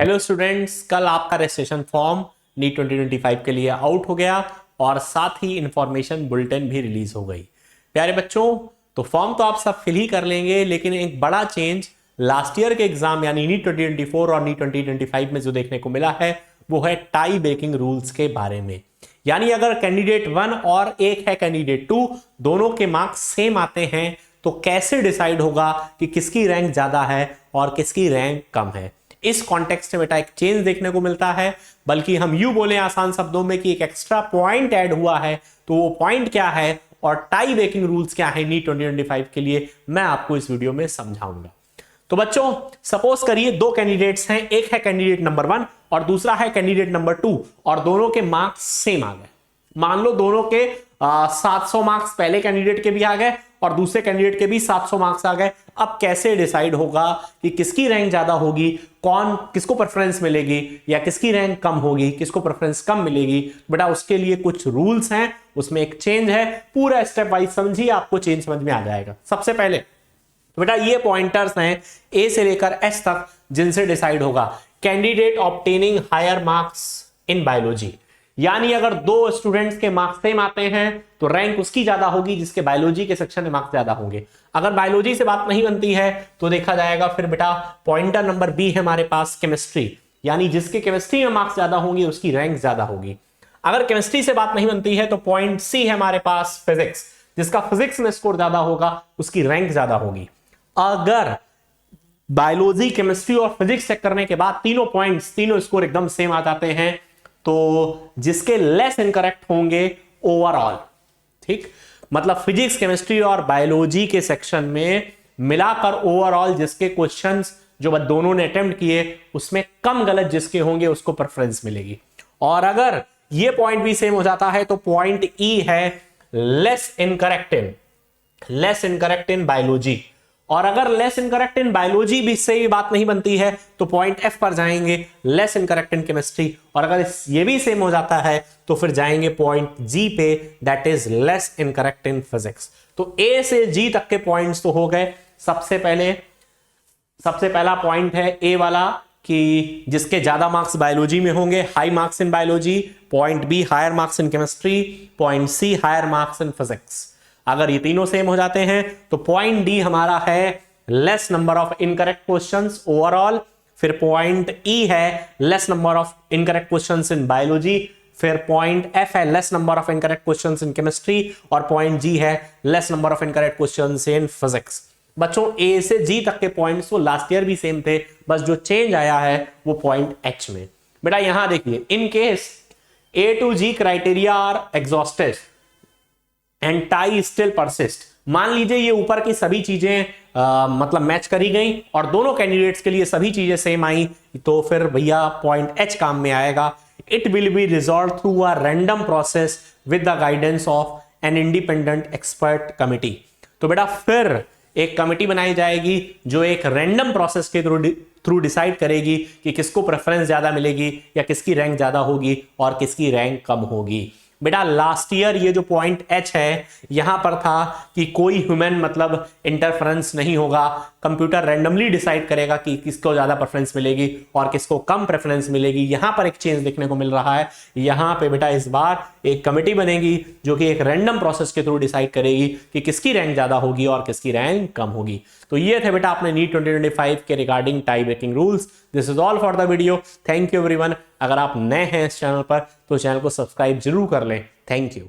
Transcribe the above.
Hello students, कल आपका registration form NEET 2025 के लिए आउट हो गया और साथ ही इंफॉर्मेशन बुलेटिन भी रिलीज हो गई। प्यारे बच्चों, तो फॉर्म तो आप सब फिल ही कर लेंगे, लेकिन एक बड़ा चेंज लास्ट ईयर के एग्जाम यानी नीट 2024 और नीट 2025 में जो देखने को मिला है वो है टाई ब्रेकिंग रूल्स के बारे में। यानी अगर कैंडिडेट 1 और एक है कैंडिडेट 2, दोनों के मार्क्स सेम आते हैं तो कैसे डिसाइड होगा कि किसकी रैंक ज्यादा है और किसकी रैंक कम है। इस कॉन्टेक्स्ट में बेटा एक चेंज देखने को मिलता है, बल्कि हम यूं बोले आसान शब्दों में कि एक एक्स्ट्रा पॉइंट ऐड हुआ है। तो वो पॉइंट क्या है और टाई ब्रेकिंग रूल्स क्या है नीट 2025 के लिए, मैं आपको इस वीडियो में समझाऊंगा। तो बच्चों, सपोज करिए दो कैंडिडेट्स हैं, एक है कैंडिडेट नंबर 1 और दूसरा है कैंडिडेट नंबर 2 और दोनों के मार्क्स सेम आ गए। मान लो दोनों के 700 मार्क्स पहले कैंडिडेट के भी आ गए और दूसरे कैंडिडेट के भी 700 मार्क्स आ गए। अब कैसे डिसाइड होगा कि किसकी रैंक ज्यादा होगी, कौन किसको प्रेफरेंस मिलेगी, या किसकी रैंक कम होगी, किसको प्रेफरेंस कम मिलेगी। बेटा उसके लिए कुछ रूल्स हैं, उसमें एक चेंज है। पूरा स्टेप वाइज समझिए, आपको चेंज समझ में आ जाएगा। सबसे पहले तो बेटा ये पॉइंटर्स हैं ए से लेकर एस तक, जिनसे डिसाइड होगा candidate obtaining higher marks in biology. यानी अगर दो स्टूडेंट्स के मार्क्स सेम आते हैं तो रैंक उसकी ज्यादा होगी जिसके बायोलॉजी के सेक्शन में मार्क्स ज्यादा होंगे। अगर बायोलॉजी से बात नहीं बनती है तो देखा जाएगा फिर बेटा पॉइंटर नंबर बी है हमारे पास केमिस्ट्री, यानी जिसके केमिस्ट्री में मार्क्स ज्यादा होंगे उसकी रैंक ज्यादा होगी। अगर केमिस्ट्री से बात नहीं बनती है तो पॉइंट सी है हमारे पास फिजिक्स, जिसका फिजिक्स में स्कोर ज्यादा होगा उसकी रैंक ज्यादा होगी। अगर बायोलॉजी, केमिस्ट्री और फिजिक्स चेक करने के बाद तीनों पॉइंट्स, तीनों स्कोर एकदम सेम आ जाते हैं तो जिसके लेस इनकरेक्ट होंगे ओवरऑल, ठीक, मतलब फिजिक्स, केमिस्ट्री और बायोलॉजी के सेक्शन में मिलाकर ओवरऑल जिसके क्वेश्चंस जो दोनों ने अटेम्प्ट किए उसमें कम गलत जिसके होंगे उसको प्रेफरेंस मिलेगी। और अगर ये पॉइंट भी सेम हो जाता है तो पॉइंट ई है लेस इनकरेक्ट इन बायोलॉजी। और अगर लेस इनकरेक्ट इन बायोलॉजी भी से भी बात नहीं बनती है तो पॉइंट एफ पर जाएंगे लेस इनकरेक्ट इन केमिस्ट्री। और अगर ये भी सेम हो जाता है तो फिर जाएंगे पॉइंट जी पे, that is less incorrect in physics. तो ए से जी तक के पॉइंट्स तो हो गए। सबसे पहला पॉइंट है ए वाला कि जिसके ज्यादा मार्क्स बायोलॉजी में होंगे, high marks in biology. Point B higher marks in chemistry. Point C higher marks in physics. अगर ये तीनों सेम हो जाते हैं तो पॉइंट डी हमारा है less number of incorrect questions overall. फिर पॉइंट ई है less number of incorrect questions in biology. फिर पॉइंट एफ है less number of incorrect questions in chemistry और पॉइंट जी है less number of incorrect questions in physics. बच्चों ए से जी तक के पॉइंट्स वो लास्ट ईयर भी सेम थे, बस जो चेंज आया है वो पॉइंट एच में। बेटा यहां देखिए, in case A to G criteria are exhausted and tie still persist. मान लीजिए ये ऊपर की सभी चीजें मतलब मैच करी गई और दोनों कैंडिडेट्स के लिए सभी चीजें सेम आई, तो फिर भैया पॉइंट एच काम में आएगा। It will be resolve through a random process with the guidance of an independent expert committee. तो बेटा फिर एक कमिटी बनाई जाएगी जो एक रैंडम प्रोसेस के थ्रू डिसाइड करेगी कि किसको प्रेफरेंस ज्यादा मिलेगी या किसकी रैंक ज्यादा होगी और किसकी रैंक कम होगी। बेटा लास्ट ईयर ये जो पॉइंट एच है यहां पर था कि कोई ह्यूमन मतलब इंटरफेरेंस नहीं होगा, कंप्यूटर रैंडमली डिसाइड करेगा कि किसको ज्यादा प्रेफरेंस मिलेगी और किसको कम प्रेफरेंस मिलेगी। यहां पर एक चेंज देखने को मिल रहा है। यहां पे बेटा इस बार एक कमेटी बनेगी जो कि एक रैंडम प्रोसेस के थ्रू डिसाइड करेगी कि किसकी रैंक ज्यादा होगी और किसकी रैंक कम होगी। तो ये थे बेटा अपने नीट 2025 के regarding tie breaking rules. This is all for the video. Thank you everyone. अगर आप नए हैं इस चैनल पर तो चैनल को सब्सक्राइब जरूर कर लें। Thank you.